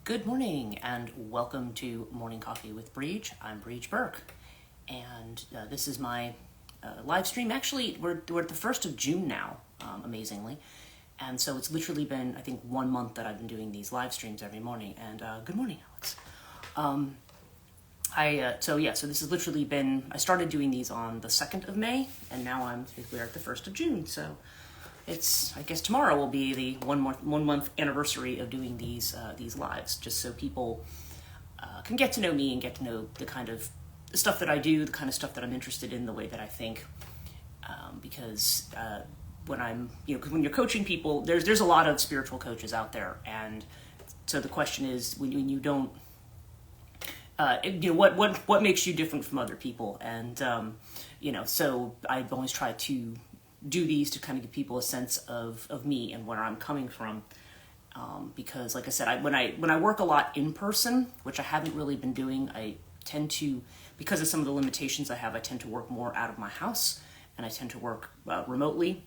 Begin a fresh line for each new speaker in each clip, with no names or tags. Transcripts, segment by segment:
Good morning and welcome to Morning Coffee with Brigid. I'm Brigid Burke, and this is my live stream. Actually, we're at the 1st of June now, amazingly, and so it's literally been, I think, 1 month that I've been doing these live streams every morning. And good morning, Alex. So this has literally been. I started doing these on the 2nd of May, and now we're at the 1st of June. So I guess tomorrow will be the one month anniversary of doing these lives, just so people can get to know me and get to know the kind of stuff that I do, the kind of stuff that I'm interested in, the way that I think. Because when you're coaching people, there's a lot of spiritual coaches out there, and so the question is, when you don't, what makes you different from other people, and so I've always tried to do these to kind of give people a sense of me and where I'm coming from, because like I said, when I work a lot in person, which I haven't really been doing, I tend to, because of some of the limitations I have, I tend to work more out of my house, and I tend to work remotely.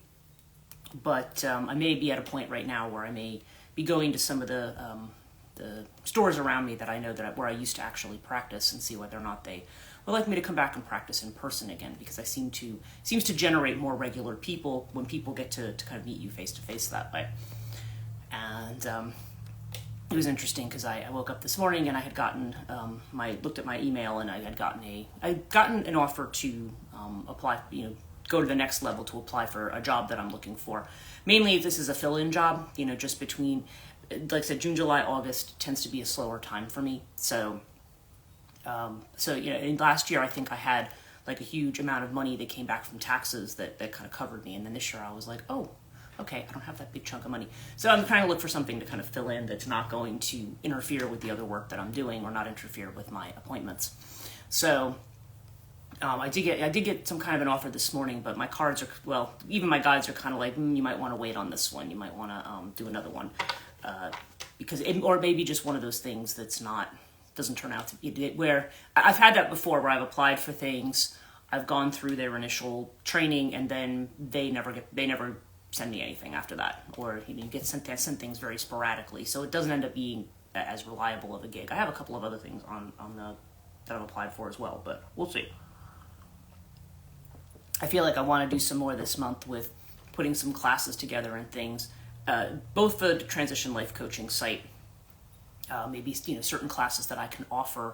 But I may be at a point right now where I may be going to some of the stores around me that I know where I used to actually practice, and see whether or not they would like me to come back and practice in person again, because I seems to generate more regular people when people get to kind of meet you face to face that way. And it was interesting because I woke up this morning and I had gotten looked at my email, and I'd gotten an offer to apply, go to the next level to apply for a job that I'm looking for. Mainly, this is a fill-in job, just between, like I said, June, July, August tends to be a slower time for me. So in last year, I think I had like a huge amount of money that came back from taxes that kind of covered me. And then this year I was like, oh, okay, I don't have that big chunk of money. So I'm trying to look for something to kind of fill in that's not going to interfere with the other work that I'm doing, or not interfere with my appointments. So I did get some kind of an offer this morning, but my cards are, even my guides are kind of like, you might want to wait on this one. You might want to do another one, or maybe just one of those things doesn't turn out to be, where I've had that before, where I've applied for things, I've gone through their initial training, and then they never send me anything after that, or you get sent things very sporadically, so it doesn't end up being as reliable of a gig. I have a couple of other things that I've applied for as well, but we'll see. I feel like I want to do some more this month with putting some classes together and things, both for the Transition Life Coaching site. Maybe certain classes that I can offer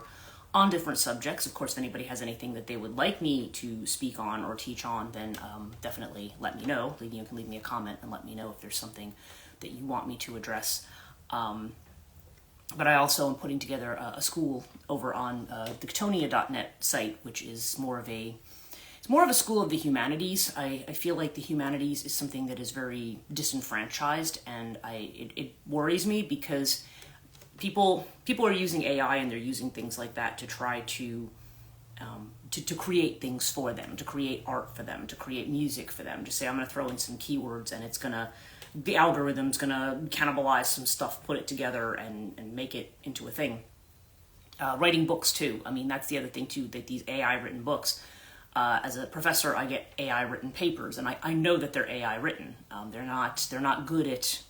on different subjects. Of course, if anybody has anything that they would like me to speak on or teach on, then definitely let me know. You can leave me a comment and let me know if there's something that you want me to address. But I also am putting together a school over on the Katonia.net site, which is more of a school of the humanities. I feel like the humanities is something that is very disenfranchised, and it worries me, because people are using AI, and they're using things like that to try to create things for them, to create art for them, to create music for them. Just say, I'm going to throw in some keywords, and the algorithm's gonna cannibalize some stuff, put it together, and make it into a thing. Writing books too. I mean, that's the other thing too, that these AI written books. As a professor, I get AI written papers, and I know that they're AI written. They're not good at.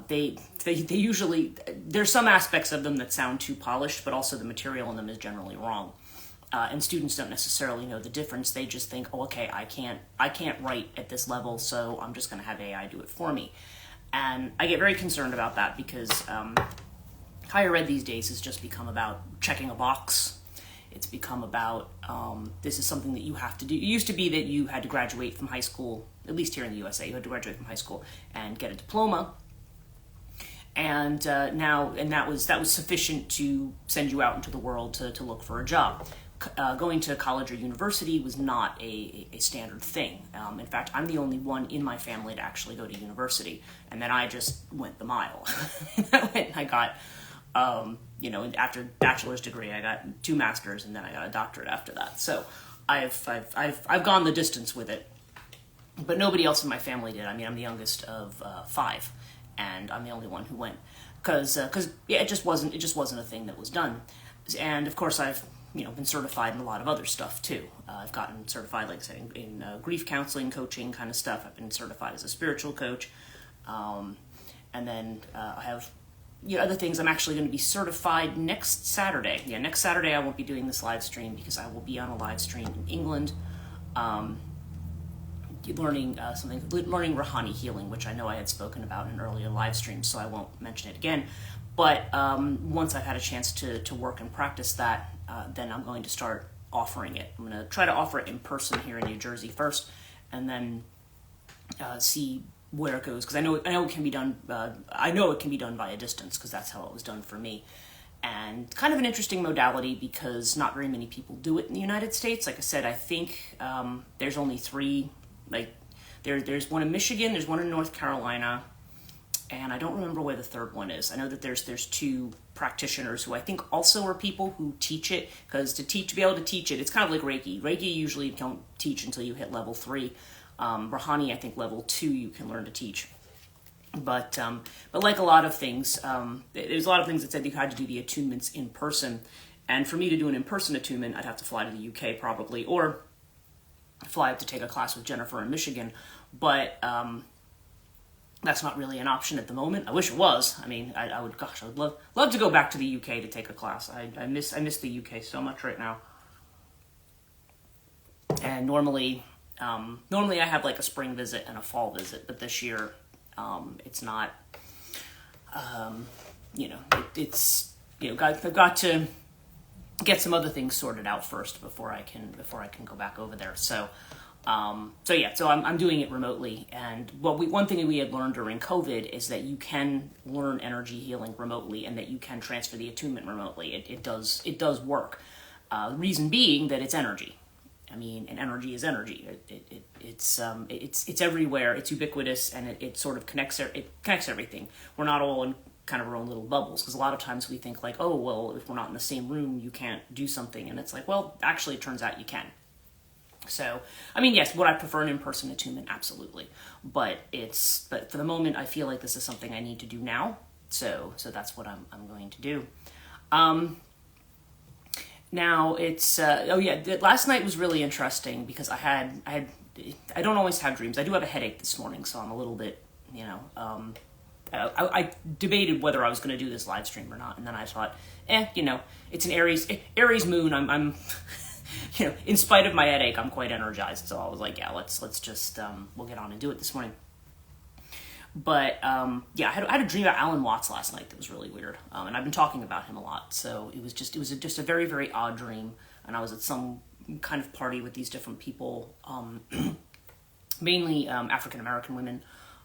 They usually, there's some aspects of them that sound too polished, but also the material in them is generally wrong. And students don't necessarily know the difference. They just think, oh, okay, I can't write at this level, so I'm just going to have AI do it for me. And I get very concerned about that, because higher ed these days has just become about checking a box. It's become about, this is something that you have to do. It used to be that you had to graduate from high school, at least here in the USA, you had to graduate from high school and get a diploma. And that was sufficient to send you out into the world to look for a job. Going to college or university was not a standard thing. In fact, I'm the only one in my family to actually go to university, and then I just went the mile. I got, after bachelor's degree, I got 2 masters, and then I got a doctorate after that. So I've gone the distance with it, but nobody else in my family did. I mean, I'm the youngest of 5. And I'm the only one who went, because it just wasn't a thing that was done. And of course, I've been certified in a lot of other stuff too. I've gotten certified, like I said, in grief counseling, coaching kind of stuff. I've been certified as a spiritual coach, and then I have other things, I'm actually going to be certified next Saturday. Yeah, next Saturday I won't be doing this live stream because I will be on a live stream in England, learning learning Rouhani healing, which I know I had spoken about in an earlier live stream, so I won't mention it again. But once I've had a chance to work and practice that, then I'm going to start offering it. I'm going to try to offer it in person here in New Jersey first, and then see where it goes, because I know it can be done. I know it can be done via distance, because that's how it was done for me. And kind of an interesting modality because not very many people do it in the United States. Like I said, I think there's only 3. Like there's one in Michigan, there's one in North Carolina, and I don't remember where the third one is. I know that there's 2 practitioners who I think also are people who teach it, because to be able to teach it, it's kind of like Reiki. Reiki usually you don't teach until you hit level 3. Rouhani, I think level 2 you can learn to teach. But like a lot of things, there's a lot of things that said you had to do the attunements in person. And for me to do an in-person attunement, I'd have to fly to the UK probably, or fly up to take a class with Jennifer in Michigan. But that's not really an option at the moment. I wish it was. I mean, I would love to go back to the UK to take a class. I miss the UK so much right now. And normally I have like a spring visit and a fall visit, but this year it's not. I've got to get some other things sorted out first before I can go back over there. So I'm doing it remotely. And one thing we had learned during COVID is that you can learn energy healing remotely, and that you can transfer the attunement remotely. It does work. Reason being that it's energy. I mean, and energy is energy. It's everywhere. It's ubiquitous, and it sort of connects everything. We're not all in kind of our own little bubbles, because a lot of times we think like, oh, well, if we're not in the same room, you can't do something. And it's like, well, actually, it turns out you can. So, I mean, yes, would I prefer an in-person attunement? Absolutely. But for the moment, I feel like this is something I need to do now. So that's what I'm going to do. Now it's, last night was really interesting because I don't always have dreams. I do have a headache this morning, so I'm a little bit, I debated whether I was going to do this live stream or not, and then I thought, it's an Aries moon. I'm in spite of my headache, I'm quite energized. So I was like, yeah, let's just we'll get on and do it this morning. But I had a dream about Alan Watts last night that was really weird, and I've been talking about him a lot. So it was just a very, very odd dream, and I was at some kind of party with these different people, mainly African American women.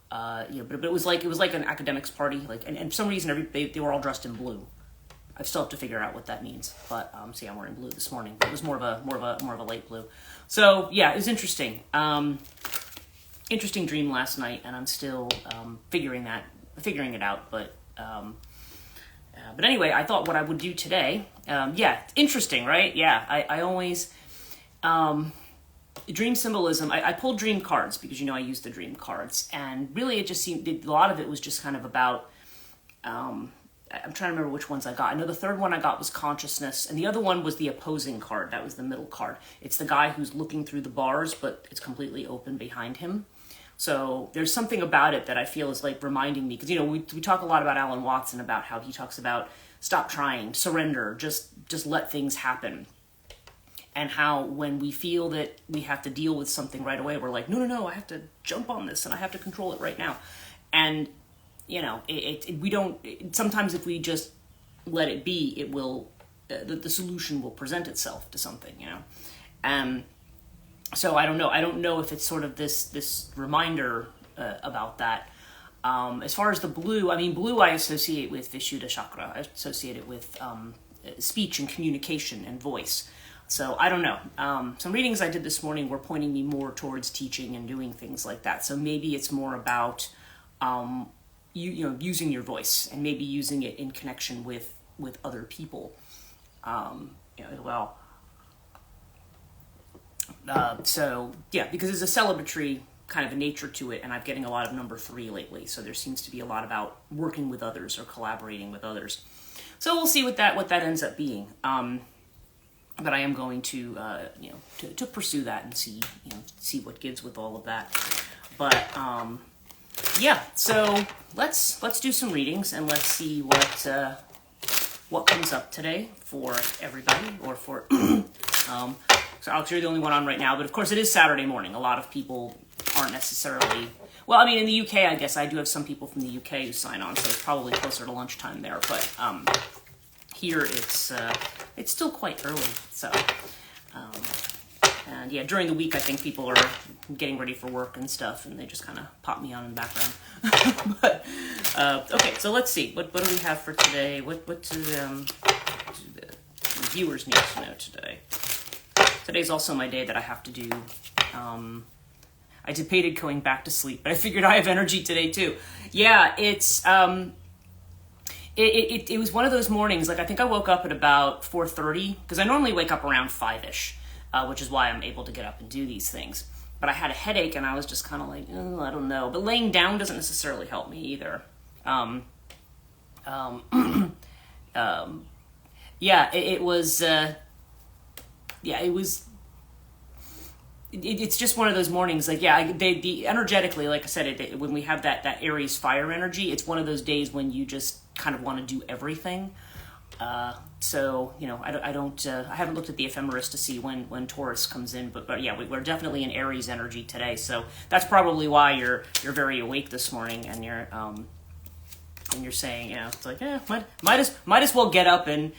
But it was like an academics party, and for some reason they were all dressed in blue. I still have to figure out what that means, but see, I'm wearing blue this morning. It was more of a light blue. So yeah, it was interesting. Interesting dream last night, and I'm still figuring it out. But anyway, I thought what I would do today. Interesting, right? Yeah, I always dream symbolism. I pulled dream cards because I use the dream cards, and really it just seemed a lot of it was just kind of about. I'm trying to remember which ones I got. I know the third one I got was consciousness, and the other one was the opposing card. That was the middle card. It's the guy who's looking through the bars, but it's completely open behind him. So there's something about it that I feel is like reminding me, because we talk a lot about Alan Watts and about how he talks about stop trying, surrender, just let things happen. And how when we feel that we have to deal with something right away, we're like, no, I have to jump on this and I have to control it right now. And we don't. Sometimes if we just let it be, it will. The solution will present itself to something. So I don't know. I don't know if it's sort of this reminder about that. As far as the blue, blue I associate with Vishuddha chakra. I associate it with speech and communication and voice. So I don't know. Some readings I did this morning were pointing me more towards teaching and doing things like that. So maybe it's more about using your voice, and maybe using it in connection with other people as well. Because there's a celebratory kind of a nature to it, and I'm getting a lot of number 3 lately. So there seems to be a lot about working with others or collaborating with others. So we'll see what that ends up being. But I am going to pursue that and see what gives with all of that. But yeah, so let's do some readings and let's see what comes up today for everybody, or for so Alex, you're the only one on right now, but of course it is Saturday morning. A lot of people aren't necessarily, well, I mean, in the UK, I guess I do have some people from the UK who sign on, so it's probably closer to lunchtime there, but here it's still quite early, so and yeah, during the week I think people are getting ready for work and stuff, and they just kind of pop me on in the background. But okay, so let's see, what do we have for today? What do the viewers need to know today? Today's also my day that I have to do. I debated going back to sleep, but I figured I have energy today too. Yeah, it's it was one of those mornings. Like, I think I woke up at about 4:30, because I normally wake up around 5ish, which is why I'm able to get up and do these things. But I had a headache, and I was just kind of like, oh, I don't know. But laying down doesn't necessarily help me either. Yeah, it was. Yeah, it was. It's just one of those mornings. Like, yeah, the energetically, like I said, when we have that Aries fire energy, it's one of those days when you just kind of want to do everything. So, you know, I haven't looked at the ephemeris to see when Taurus comes in, but yeah, we're definitely in Aries energy today. So that's probably why you're very awake this morning, and you're saying, you know, it's like, yeah, might as well get up and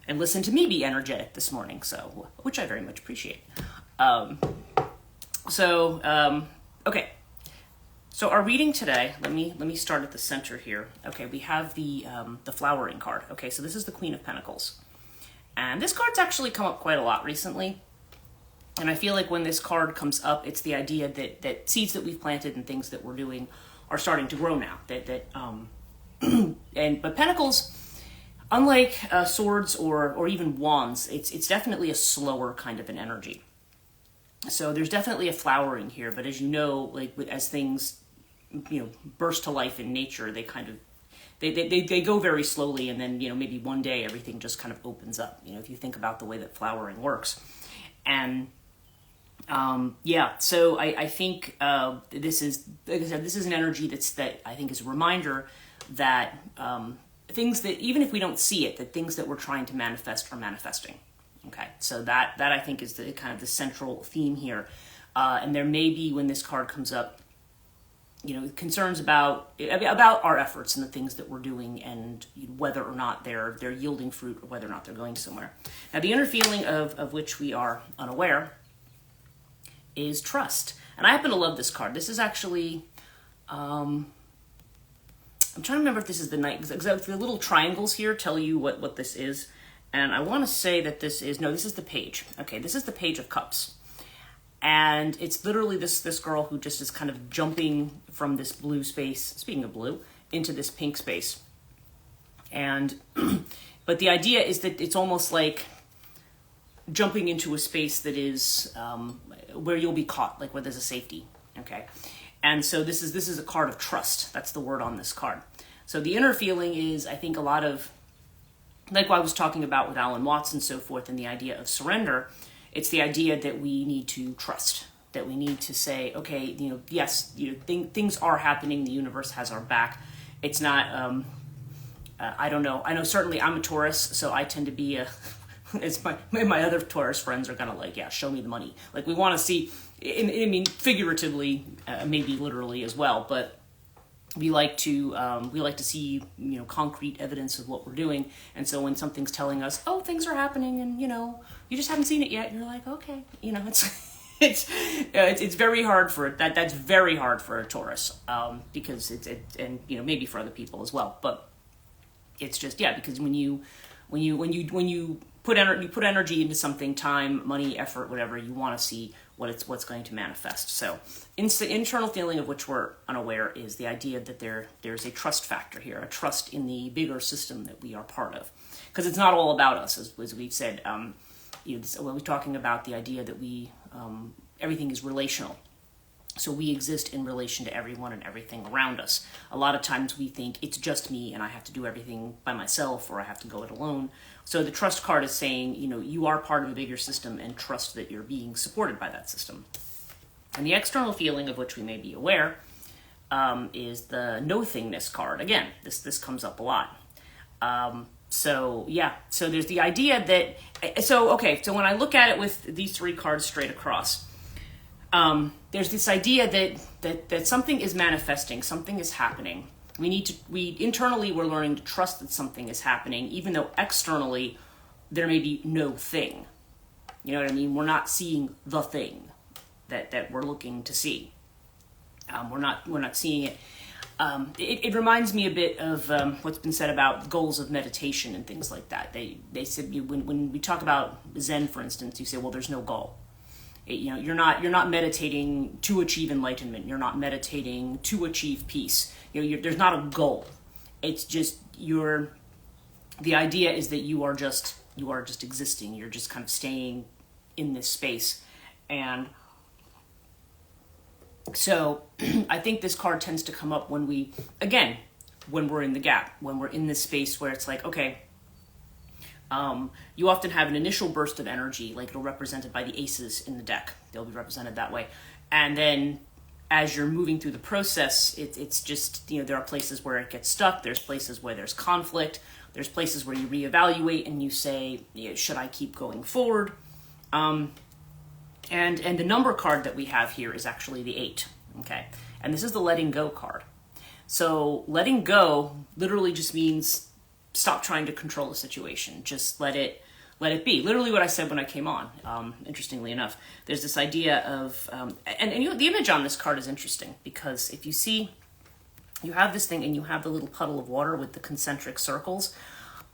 listen to me be energetic this morning. So, which I very much appreciate. Okay. So our reading today, let me start at the center here. Okay, we have the flowering card. Okay, so this is the Queen of Pentacles. And this card's actually come up quite a lot recently. And I feel like when this card comes up, it's the idea that seeds that we've planted and things that we're doing are starting to grow now. But Pentacles, unlike swords or even wands, it's definitely a slower kind of an energy. So there's definitely a flowering here, but as you know, like as things, you know, burst to life in nature, they kind of they go very slowly, and then, you know, maybe one day everything just kind of opens up. You know, if you think about the way that flowering works, and yeah, so I think this is, like I said, this is an energy that I think is a reminder that things that, even if we don't see it, that things that we're trying to manifest are manifesting. Okay, so that I think is the kind of the central theme here, and there may be, when this card comes up, you know, concerns about our efforts and the things that we're doing, and whether or not they're yielding fruit, or whether or not they're going somewhere. Now, the inner feeling of which we are unaware is trust, and I happen to love this card. This is actually, I'm trying to remember if this is the Knight, because the little triangles here tell you what this is. And I want to say that this is the Page. Okay, this is the Page of Cups. And it's literally this girl who just is kind of jumping from this blue space, speaking of blue, into this pink space. And, but the idea is that it's almost like jumping into a space that is where you'll be caught, like where there's a safety, okay? And so this is a card of trust. That's the word on this card. So the inner feeling is, I think, a lot of, like what I was talking about with Alan Watts and so forth, and the idea of surrender. It's the idea that we need to trust, that we need to say, okay, you know, yes, you know, things are happening. The universe has our back. It's not, I don't know. I know certainly I'm a Taurus, so I tend to be it's my other Taurus friends are kind of like, yeah, show me the money. Like, we want to see, I mean, figuratively, maybe literally as well, but we like to see, you know, concrete evidence of what we're doing. And so when something's telling us, oh, things are happening, and, you know, you just haven't seen it yet, you're like, okay, you know, it's very hard for it. That's very hard for a Taurus, because and, you know, maybe for other people as well. But it's just, yeah, because when you put energy into something, time, money, effort, whatever, you want to see what's going to manifest. So internal feeling of which we're unaware is the idea that there's a trust factor here, a trust in the bigger system that we are part of, because it's not all about us, as we've said. You know, when we're talking about the idea that everything is relational. So we exist in relation to everyone and everything around us. A lot of times we think it's just me and I have to do everything by myself, or I have to go it alone. So the trust card is saying, you know, you are part of a bigger system, and trust that you're being supported by that system. And the external feeling of which we may be aware is the no thingness card. Again, this comes up a lot. So there's the idea that, so when I look at it with these three cards straight across, there's this idea that something is manifesting, something is happening. Internally, we're learning to trust that something is happening, even though externally there may be no thing. You know what I mean? We're not seeing the thing that we're looking to see. We're not seeing it. It reminds me a bit of what's been said about goals of meditation and things like that. They said when we talk about Zen, for instance, you say, well, there's no goal. You're not meditating to achieve enlightenment. You're not meditating to achieve peace. There's not a goal. It's just the idea is that you are just existing. You're just kind of staying in this space. And so I think this card tends to come up when we're in the gap, when we're in this space where it's like, okay, you often have an initial burst of energy, like it'll represented by the aces in the deck. They'll be represented that way. And then as you're moving through the process, it's just, there are places where it gets stuck. There's places where there's conflict. There's places where you reevaluate and you say, should I keep going forward? And the number card that we have here is actually the 8. Okay. And this is the letting go card. So letting go literally just means stop trying to control the situation. Just let it be. Literally what I said when I came on, interestingly enough. There's this idea of, the image on this card is interesting because if you see, you have this thing and you have the little puddle of water with the concentric circles.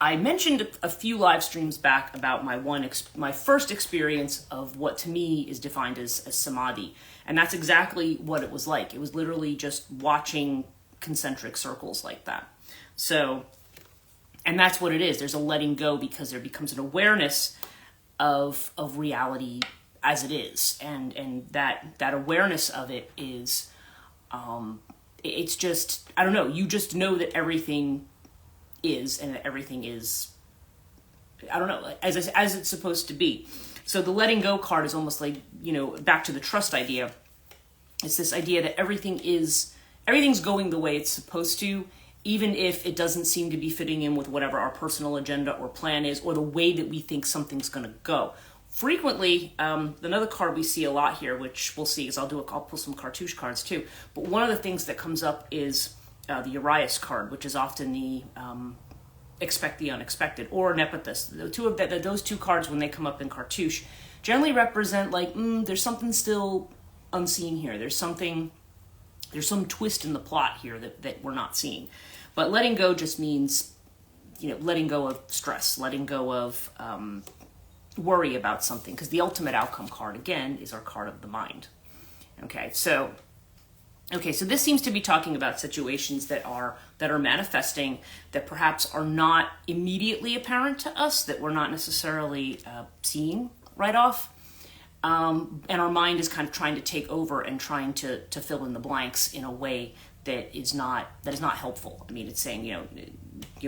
I mentioned a few live streams back about my first experience of what to me is defined as samadhi. And that's exactly what it was like. It was literally just watching concentric circles like that. So, and that's what it is. There's a letting go because there becomes an awareness of reality as it is. And that awareness of it is, it's just, I don't know, you just know that everything is, and that everything is, I don't know, as it's supposed to be. So the letting go card is almost like, back to the trust idea. It's this idea that everything's going the way it's supposed to, even if it doesn't seem to be fitting in with whatever our personal agenda or plan is, or the way that we think something's going to go. Frequently, another card we see a lot here, which we'll see, is I'll pull some cartouche cards too. But one of the things that comes up is the Urias card, which is often the expect the unexpected, or Nepenthes. Those two cards, when they come up in cartouche, generally represent like, there's something still unseen here. There's some twist in the plot here that we're not seeing. But letting go just means, letting go of stress, letting go of worry about something, because the ultimate outcome card, again, is our card of the mind. Okay, so this seems to be talking about situations that are manifesting, that perhaps are not immediately apparent to us, that we're not necessarily seeing right off. And our mind is kind of trying to take over and trying to fill in the blanks in a way that is not helpful. I mean, it's saying,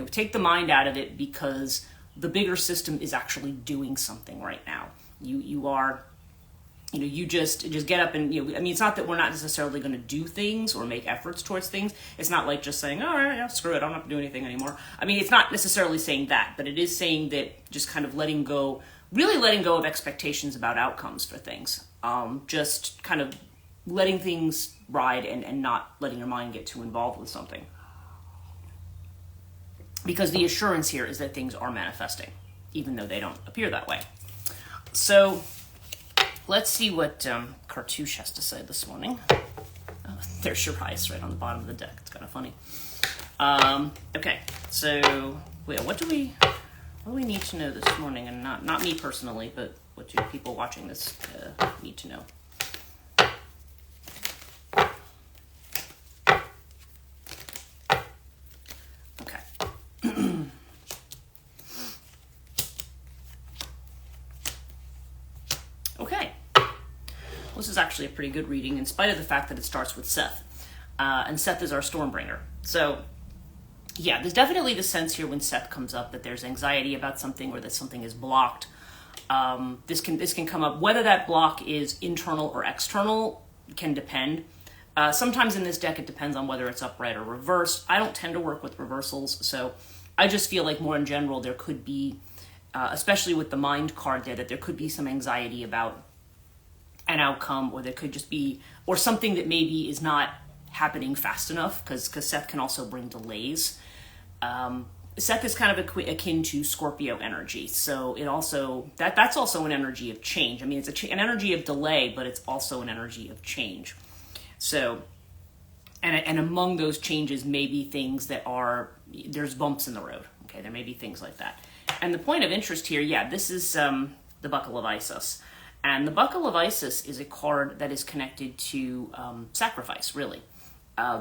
take the mind out of it because the bigger system is actually doing something right now. You just get up and, it's not that we're not necessarily going to do things or make efforts towards things. It's not like just saying, all right, yeah, screw it, I don't have to do anything anymore. I mean, it's not necessarily saying that, but it is saying that just kind of letting go of expectations about outcomes for things. Just kind of letting things ride and not letting your mind get too involved with something. Because the assurance here is that things are manifesting, even though they don't appear that way. So let's see what Cartouche has to say this morning. Oh, there's Urias right on the bottom of the deck. It's kind of funny. Okay, so what do we need to know this morning? And not me personally, but what do people watching this need to know? This is actually a pretty good reading, in spite of the fact that it starts with Seth. And Seth is our Stormbringer. So, yeah, there's definitely the sense here when Seth comes up that there's anxiety about something or that something is blocked. This can come up. Whether that block is internal or external can depend. Sometimes in this deck, it depends on whether it's upright or reversed. I don't tend to work with reversals, so I just feel like more in general, there could be, especially with the mind card there, that there could be some anxiety about an outcome, or there could just be, or something that maybe is not happening fast enough, because Seth can also bring delays. Seth is kind of akin to Scorpio energy, so it also that's also an energy of change. I mean, it's an energy of delay, but it's also an energy of change. So, and among those changes may be things that there's bumps in the road. Okay, there may be things like that. And the point of interest here, this is the Buckle of Isis, and the Buckle of Isis is a card that is connected to sacrifice, really.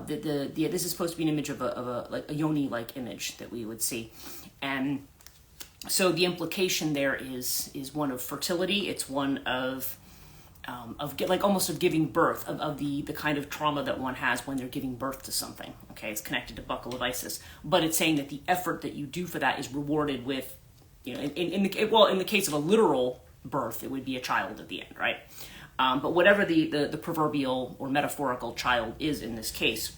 This is supposed to be an image of a yoni-like image that we would see, and so the implication there is one of fertility. It's one of almost of giving birth, of the kind of trauma that one has when they're giving birth to something. Okay, it's connected to Buckle of Isis, but it's saying that the effort that you do for that is rewarded with, in the case of a literal birth, it would be a child at the end, right? But whatever the proverbial or metaphorical child is in this case,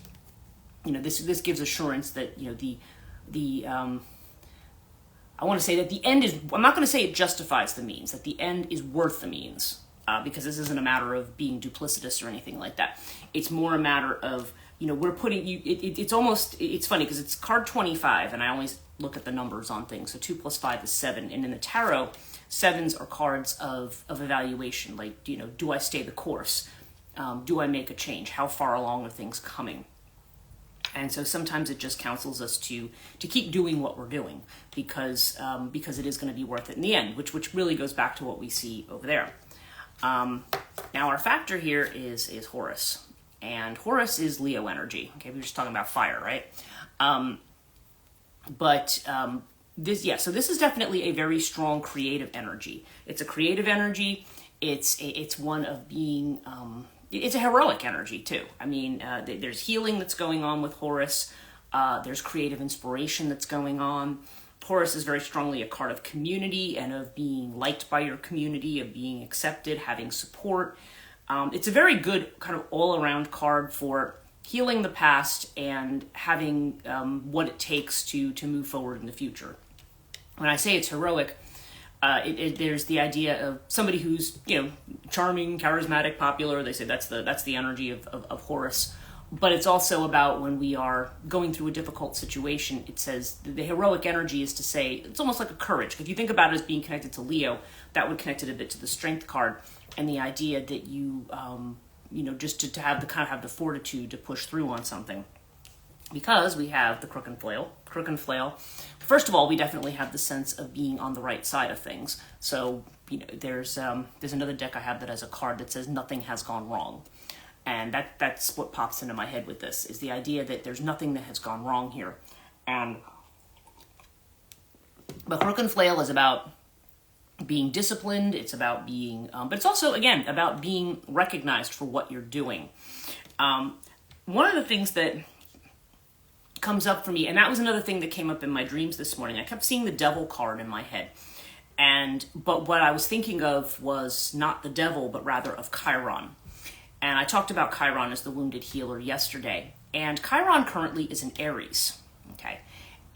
this gives assurance that I want to say that the end is, I'm not going to say it justifies the means, that the end is worth the means, because this isn't a matter of being duplicitous or anything like that. It's more a matter of, we're putting you, it's funny because it's card 25, and I always look at the numbers on things. So 2 + 5 is 7. And in the tarot, 7s are cards of evaluation. Like, do I stay the course? Do I make a change? How far along are things coming? And so sometimes it just counsels us to keep doing what we're doing, because it is going to be worth it in the end, which really goes back to what we see over there. Now our factor here is Horus, and Horus is Leo energy. Okay, we were just talking about fire, right? So this is definitely a very strong creative energy. It's a creative energy. It's one of being. It's a heroic energy too. I mean, there's healing that's going on with Horus. There's creative inspiration that's going on. Horus is very strongly a card of community and of being liked by your community, of being accepted, having support. It's a very good kind of all-around card for healing the past and having what it takes to move forward in the future. When I say it's heroic, there's the idea of somebody who's charming, charismatic, popular. They say that's the energy of Horus. But it's also about when we are going through a difficult situation. It says the heroic energy is to say, it's almost like a courage. If you think about it as being connected to Leo, that would connect it a bit to the Strength card, and the idea that you just to have the fortitude to push through on something. Because we have the crook and flail. First of all, we definitely have the sense of being on the right side of things. So there's another deck I have that has a card that says nothing has gone wrong. And that's what pops into my head with this, is the idea that there's nothing that has gone wrong here. But crook and flail is about being disciplined. It's about being, but it's also, again, about being recognized for what you're doing. One of the things that comes up for me, and that was another thing that came up in my dreams this morning, I kept seeing the devil card in my head. But what I was thinking of was not the devil, but rather of Chiron. And I talked about Chiron as the wounded healer yesterday. And Chiron currently is in Aries, okay?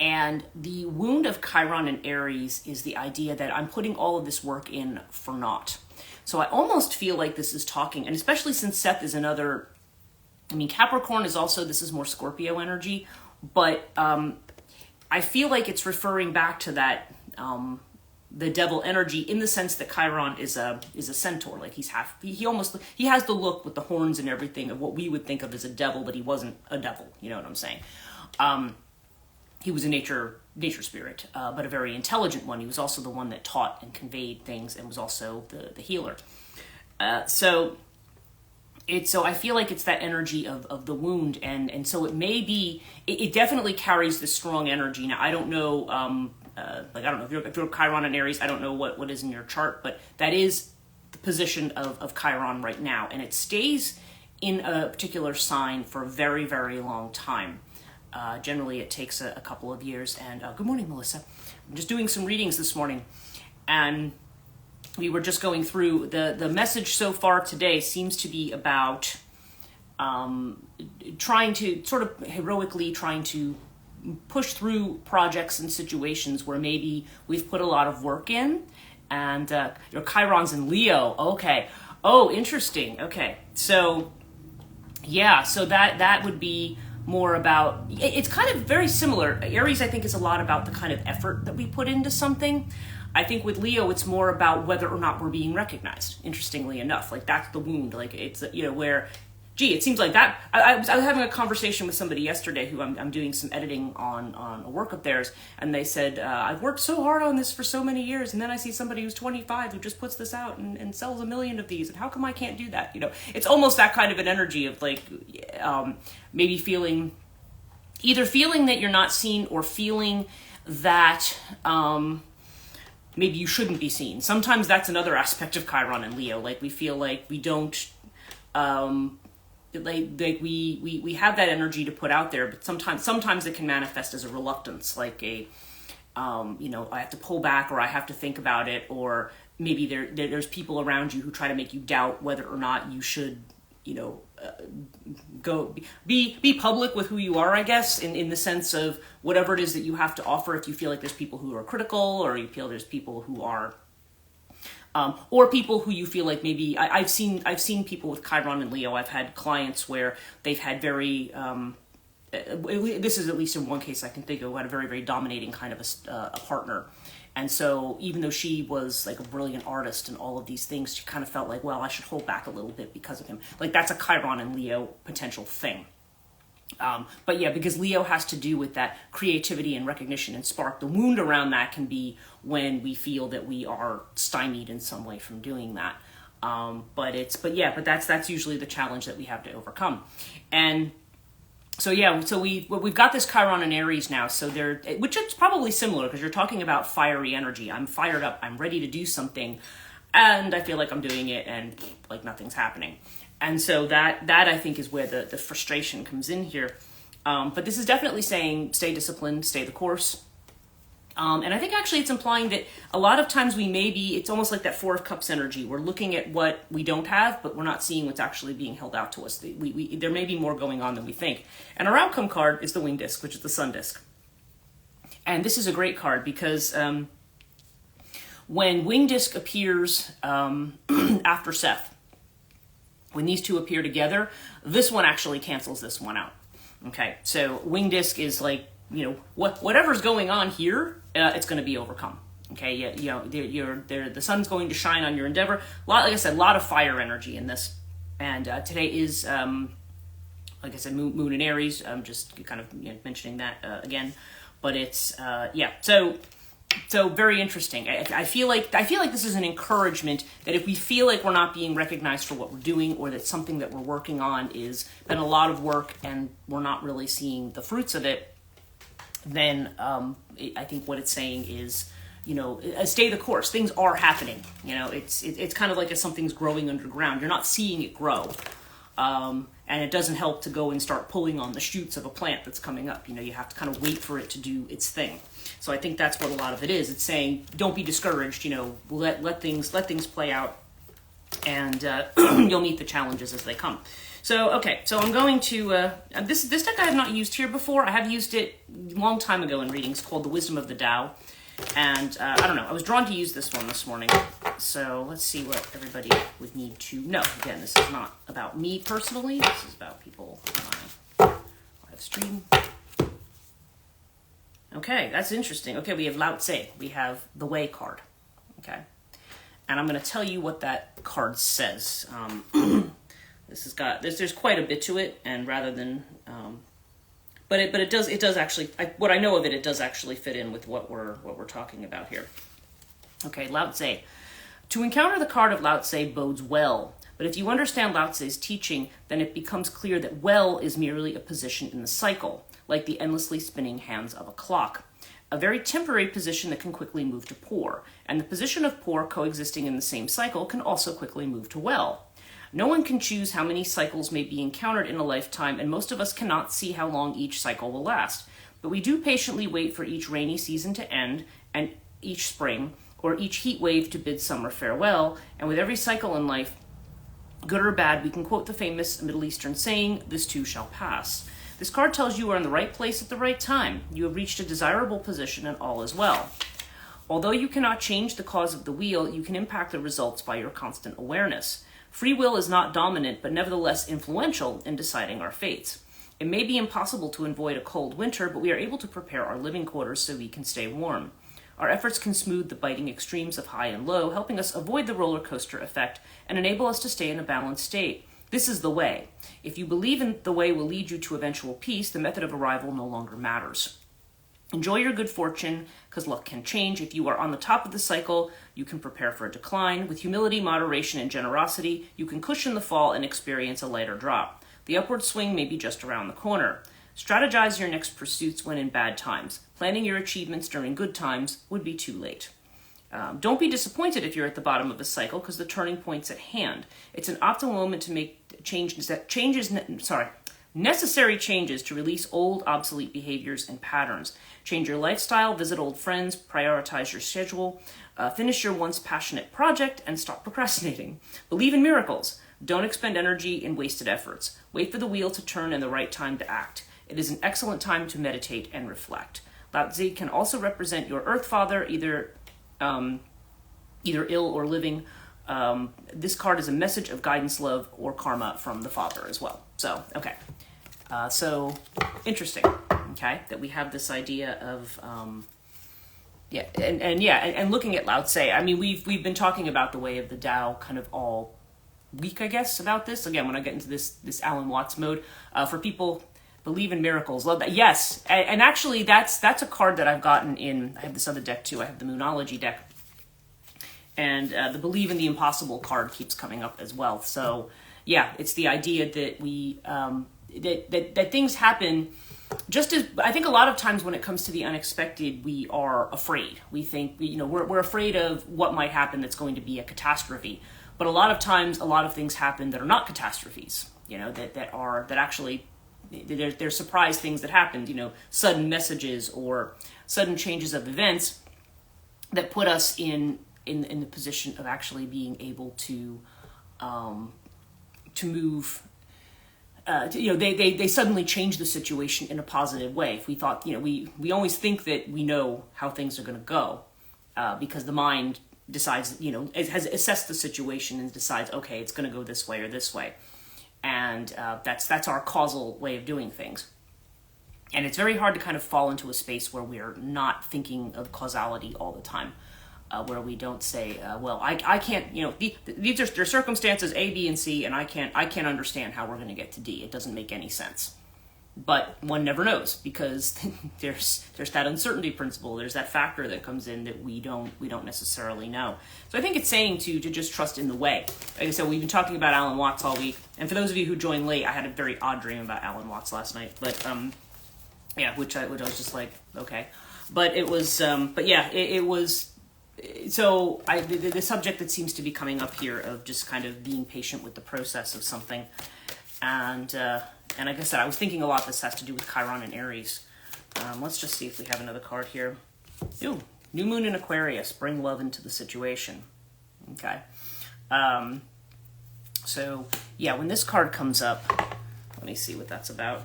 And the wound of Chiron in Aries is the idea that I'm putting all of this work in for naught. So I almost feel like this is talking, and especially since Seth is another, Capricorn is also, this is more Scorpio energy, but I feel like it's referring back to that, the devil energy, in the sense that Chiron is a centaur. Like he has the look with the horns and everything of what we would think of as a devil, but he wasn't a devil. You know what I'm saying? He was a nature spirit, but a very intelligent one. He was also the one that taught and conveyed things, and was also the healer. So I feel like it's that energy of the wound, and so it may be. It definitely carries this strong energy. Now I don't know. I don't know if you're Chiron in Aries, I don't know what is in your chart, but that is the position of Chiron right now. And it stays in a particular sign for a very, very long time. Generally, it takes a couple of years. And good morning, Melissa. I'm just doing some readings this morning. And we were just going through, the message so far today seems to be about trying to sort of heroically trying to push through projects and situations where maybe we've put a lot of work in. And your Chiron's in Leo. Okay. Oh, interesting. Okay. So yeah, so that would be more about, it's kind of very similar. Aries, I think, is a lot about the kind of effort that we put into something. I think with Leo, it's more about whether or not we're being recognized, interestingly enough. Like, that's the wound. Like, it's, where, gee, it seems like that. I was having a conversation with somebody yesterday who I'm doing some editing on a work of theirs, and they said, I've worked so hard on this for so many years, and then I see somebody who's 25 who just puts this out and sells 1 million of these, and how come I can't do that? It's almost that kind of an energy of like, maybe either feeling that you're not seen, or feeling that maybe you shouldn't be seen. Sometimes that's another aspect of Chiron and Leo. Like, we feel like we don't, like we have that energy to put out there, but sometimes it can manifest as a reluctance, like a, I have to pull back, or I have to think about it, or maybe there's people around you who try to make you doubt whether or not you should, go be public with who you are, I guess, in the sense of whatever it is that you have to offer. If you feel like there's people who are critical, or you feel there's people who are, or people who you feel like maybe, I've seen people with Chiron and Leo. I've had clients where they've had very, this is at least in one case I can think of, who had a very, very dominating kind of a partner. And so even though she was like a brilliant artist and all of these things, she kind of felt like, well, I should hold back a little bit because of him. Like, that's a Chiron and Leo potential thing. But yeah, because Leo has to do with that creativity and recognition and spark. The wound around that can be when we feel that we are stymied in some way from doing that. But that's usually the challenge that we have to overcome. And so yeah, so we've got this Chiron and Aries now, so which is probably similar, because you're talking about fiery energy. I'm fired up, I'm ready to do something, and I feel like I'm doing it, and like nothing's happening. And so that I think is where the frustration comes in here. But this is definitely saying stay disciplined, stay the course. And I think actually it's implying that a lot of times it's almost like that Four of Cups energy. We're looking at what we don't have, but we're not seeing what's actually being held out to us. There may be more going on than we think. And our outcome card is the wing disc, which is the sun disc. And this is a great card because when wing disc appears after Seth, when these two appear together, this one actually cancels this one out. Okay, so wing disc is like, whatever's going on here, it's going to be overcome. Okay, the sun's going to shine on your endeavor. Like I said, a lot of fire energy in this. And today is, like I said, Moon in Aries. I'm just kind of mentioning that again. But it's so very interesting. I feel like this is an encouragement that if we feel like we're not being recognized for what we're doing, or that something that we're working on is been a lot of work and we're not really seeing the fruits of it, then I think what it's saying is, stay the course. Things are happening. It's kind of like if something's growing underground. You're not seeing it grow. And it doesn't help to go and start pulling on the shoots of a plant that's coming up. You have to kind of wait for it to do its thing. So I think that's what a lot of it is. It's saying, don't be discouraged. Let things play out, and you'll meet the challenges as they come. So, okay, so I'm going to, this deck I have not used here before. I have used it a long time ago in readings, called The Wisdom of the Tao. And I don't know, I was drawn to use this one this morning. So let's see what everybody would need to know. Again, this is not about me personally. This is about people on my live stream. Okay, that's interesting. Okay, we have Lao Tse. We have the Way card. Okay. And I'm going to tell you what that card says. There's quite a bit to it, and rather than, but it does actually, what I know of it does actually fit in with what we're talking about here. Okay, Lao Tse. To encounter the card of Lao Tse bodes well, but if you understand Lao Tse's teaching, then it becomes clear that well is merely a position in the cycle, like the endlessly spinning hands of a clock. A very temporary position that can quickly move to poor, and the position of poor coexisting in the same cycle can also quickly move to well. No one can choose how many cycles may be encountered in a lifetime, and most of us cannot see how long each cycle will last. But we do patiently wait for each rainy season to end, and each spring, or each heat wave to bid summer farewell, and with every cycle in life, Good or bad, we can quote the famous Middle Eastern saying, "This too shall pass." This card tells you are in the right place at the right time. You have reached a desirable position and all is well. Although you cannot change the cause of the wheel, you can impact the results by your constant awareness. Free will is not dominant, but nevertheless influential in deciding our fates. It may be impossible to avoid a cold winter, but we are able to prepare our living quarters so we can stay warm. Our efforts can smooth the biting extremes of high and low, helping us avoid the roller coaster effect and enable us to stay in a balanced state. This is the way. If you believe in the way will lead you to eventual peace, the method of arrival no longer matters. Enjoy your good fortune, because luck can change. If you are on the top of the cycle, you can prepare for a decline. With humility, moderation, and generosity, you can cushion the fall and experience a lighter drop. The upward swing may be just around the corner. Strategize your next pursuits when in bad times. Planning your achievements during good times would be too late. Don't be disappointed if you're at the bottom of a cycle, because the turning point's at hand. It's an optimal moment to make necessary changes to release old, obsolete behaviors and patterns. Change your lifestyle, visit old friends, prioritize your schedule, finish your once passionate project, and stop procrastinating. Believe in miracles. Don't expend energy in wasted efforts. Wait for the wheel to turn and the right time to act. It is an excellent time to meditate and reflect. Lao Tzu can also represent your earth father, either ill or living. This card is a message of guidance, love, or karma from the father as well. So, okay. So interesting, okay, that we have this idea of, and looking at Lao Tzu. I mean, we've been talking about the way of the Tao kind of all week, I guess, about this. Again, when I get into this Alan Watts mode, for people believe in miracles, love that. Yes, and actually that's a card that I've gotten in. I have this other deck too. I have the Moonology deck, and the Believe in the Impossible card keeps coming up as well. So yeah, it's the idea that we that things happen. Just as I think a lot of times when it comes to the unexpected, we are afraid. We think we're afraid of what might happen that's going to be a catastrophe. But a lot of times, a lot of things happen that are not catastrophes. That actually they're surprise things that happened. Sudden messages or sudden changes of events that put us in the position of actually being able to move. They suddenly change the situation in a positive way. If we thought, we always think that we know how things are going to go, because the mind decides, it has assessed the situation and decides, okay, it's going to go this way or this way. And that's our causal way of doing things. And it's very hard to kind of fall into a space where we're not thinking of causality all the time, where we don't say, well, I can't, these are their circumstances A, B, and C, and I can't understand how we're going to get to D. It doesn't make any sense. But one never knows, because there's that uncertainty principle. There's that factor that comes in that we don't necessarily know. So I think it's saying to just trust in the way. Like I said, we've been talking about Alan Watts all week, and for those of you who joined late, I had a very odd dream about Alan Watts last night. But which I was just like, okay, but it was, it was. So the subject that seems to be coming up here of just kind of being patient with the process of something, and like I said, I was thinking a lot this has to do with Chiron and Aries. Let's just see if we have another card here. Ooh, New Moon in Aquarius, bring love into the situation. Okay. So yeah, when this card comes up, let me see what that's about.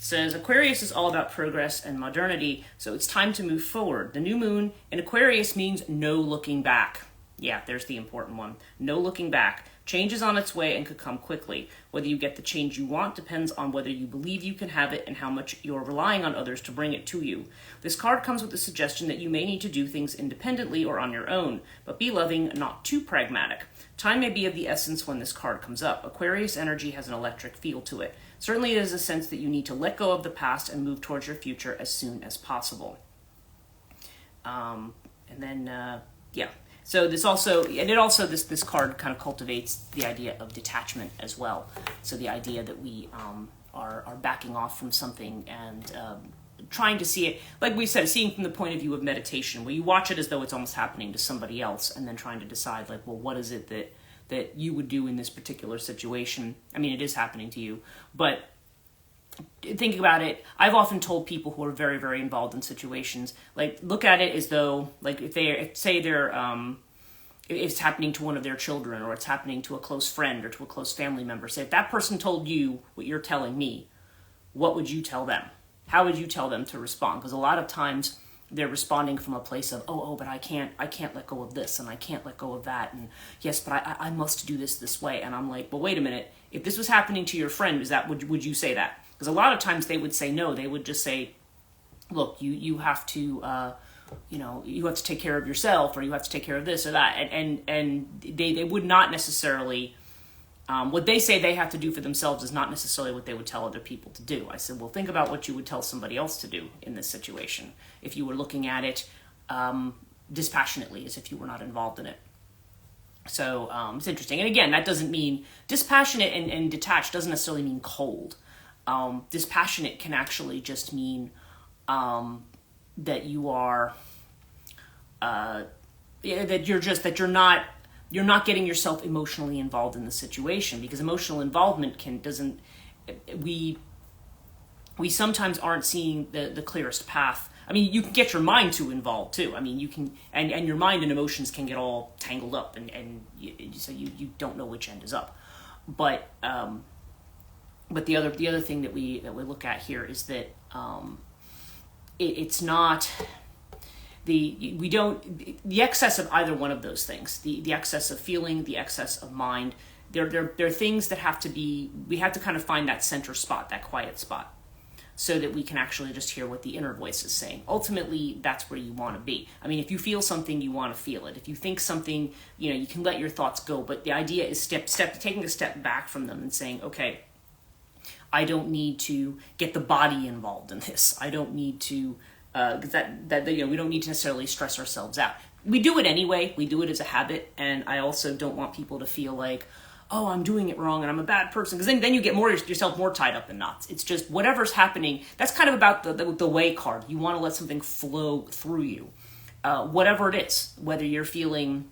Says Aquarius is all about progress and modernity, so it's time to move forward. The new moon in Aquarius means no looking back. Yeah, there's the important one. No looking back. Change is on its way and could come quickly. Whether you get the change you want depends on whether you believe you can have it and how much you're relying on others to bring it to you. This card comes with the suggestion that you may need to do things independently or on your own, but be loving, not too pragmatic. Time may be of the essence when this card comes up. Aquarius energy has an electric feel to it. Certainly it is a sense that you need to let go of the past and move towards your future as soon as possible. So this card kind of cultivates the idea of detachment as well. So the idea that we are backing off from something and trying to see it, like we said, seeing from the point of view of meditation, where you watch it as though it's almost happening to somebody else, and then trying to decide, like, well, what is it that you would do in this particular situation? I mean, it is happening to you, but thinking about it, I've often told people who are very, very involved in situations, like, look at it as though, like, if they say they're if it's happening to one of their children, or it's happening to a close friend or to a close family member, say, if that person told you what you're telling me, what would you tell them? How would you tell them to respond? Because a lot of times they're responding from a place of, but I can't let go of this, and I can't let go of that, and yes, but I must do this way. And I'm like, well, wait a minute. If this was happening to your friend, would you say that? Because a lot of times they would say no. They would just say, look, you have to, you have to take care of yourself, or you have to take care of this or that, and they would not necessarily. What they say they have to do for themselves is not necessarily what they would tell other people to do. I said, well, think about what you would tell somebody else to do in this situation if you were looking at it dispassionately, as if you were not involved in it. So it's interesting. And again, that doesn't mean dispassionate and detached doesn't necessarily mean cold. Dispassionate can actually just mean that you are, you're not getting yourself emotionally involved in the situation, because emotional involvement we sometimes aren't seeing the clearest path. I mean, you can get your mind too involved too. I mean, you can, and your mind and emotions can get all tangled up, so you don't know which end is up. But the other thing that we look at here is that it's not. The excess of either one of those things, the excess of feeling, the excess of mind, they're things that we have to kind of find that center spot, that quiet spot, so that we can actually just hear what the inner voice is saying. Ultimately, that's where you want to be. I mean, if you feel something, you want to feel it. If you think something, you can let your thoughts go, but the idea is taking a step back from them and saying, okay, I don't need to get the body involved in this. I don't need to, because we don't need to necessarily stress ourselves out. We do it anyway. We do it as a habit, and I also don't want people to feel like, oh, I'm doing it wrong and I'm a bad person, because then you get yourself more tied up in knots. It's just whatever's happening. That's kind of about the way card. You want to let something flow through you, whatever it is. Whether you're feeling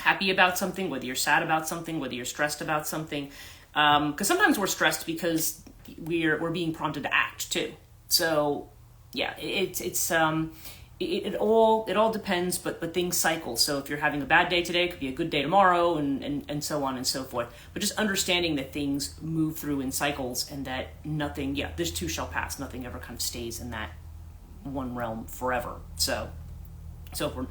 happy about something, whether you're sad about something, whether you're stressed about something, because sometimes we're stressed because we're being prompted to act too. So. Yeah, it all depends, but things cycle. So if you're having a bad day today, it could be a good day tomorrow, and so on and so forth. But just understanding that things move through in cycles, and that nothing, this too shall pass. Nothing ever kind of stays in that one realm forever. So if you're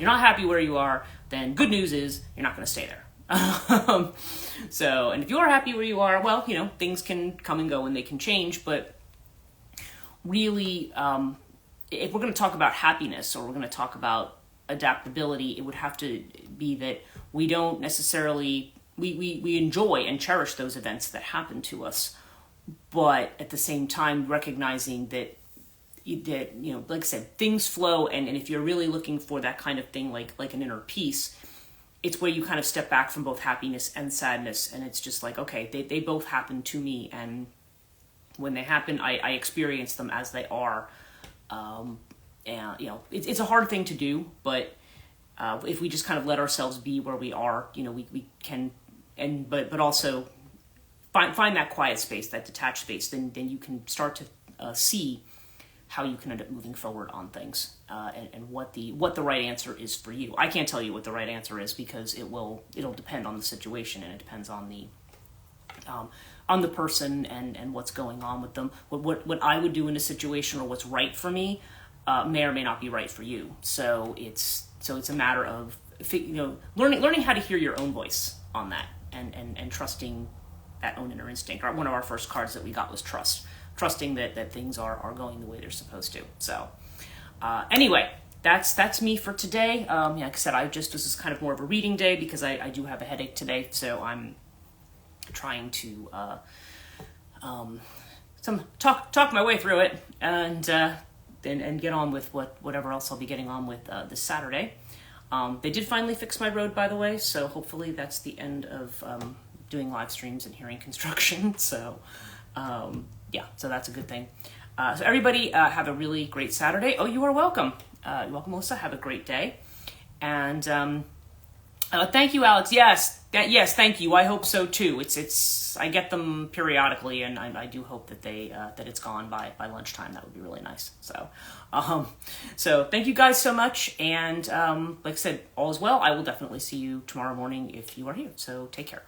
not happy where you are, then good news is you're not going to stay there. And if you are happy where you are, well, things can come and go and they can change, but really, if we're going to talk about happiness, or we're going to talk about adaptability, it would have to be that we don't necessarily, we enjoy and cherish those events that happen to us, but at the same time recognizing that like I said, things flow, and if you're really looking for that kind of thing, like an inner peace, it's where you kind of step back from both happiness and sadness, and it's just like, okay, they both happen to me, and when they happen, I experience them as they are. And it's a hard thing to do, but if we just kind of let ourselves be where we are, we can, but also find that quiet space, that detached space, then you can start to see how you can end up moving forward on things, and what the right answer is for you. I can't tell you what the right answer is, because it'll depend on the situation, and it depends on the person and what's going on with them. What I would do in a situation, or what's right for me, may or may not be right for you. So it's a matter of learning how to hear your own voice on that, and trusting that own inner instinct. One of our first cards that we got was trusting that things are going the way they're supposed to. So anyway, that's me for today. Like I said, this is kind of more of a reading day, because I do have a headache today, so I'm trying to talk my way through it, and get on with whatever else I'll be getting on with this Saturday. They did finally fix my road, by the way, so hopefully that's the end of doing live streams and hearing construction. So so that's a good thing. So everybody have a really great Saturday. Oh, you are welcome. You're welcome, Melissa. Have a great day, and thank you, Alex. Yes. Yes, thank you. I hope so too. It's I get them periodically, and I do hope that that it's gone by lunchtime. That would be really nice. So thank you guys so much, and like I said, all is well. I will definitely see you tomorrow morning if you are here. So take care.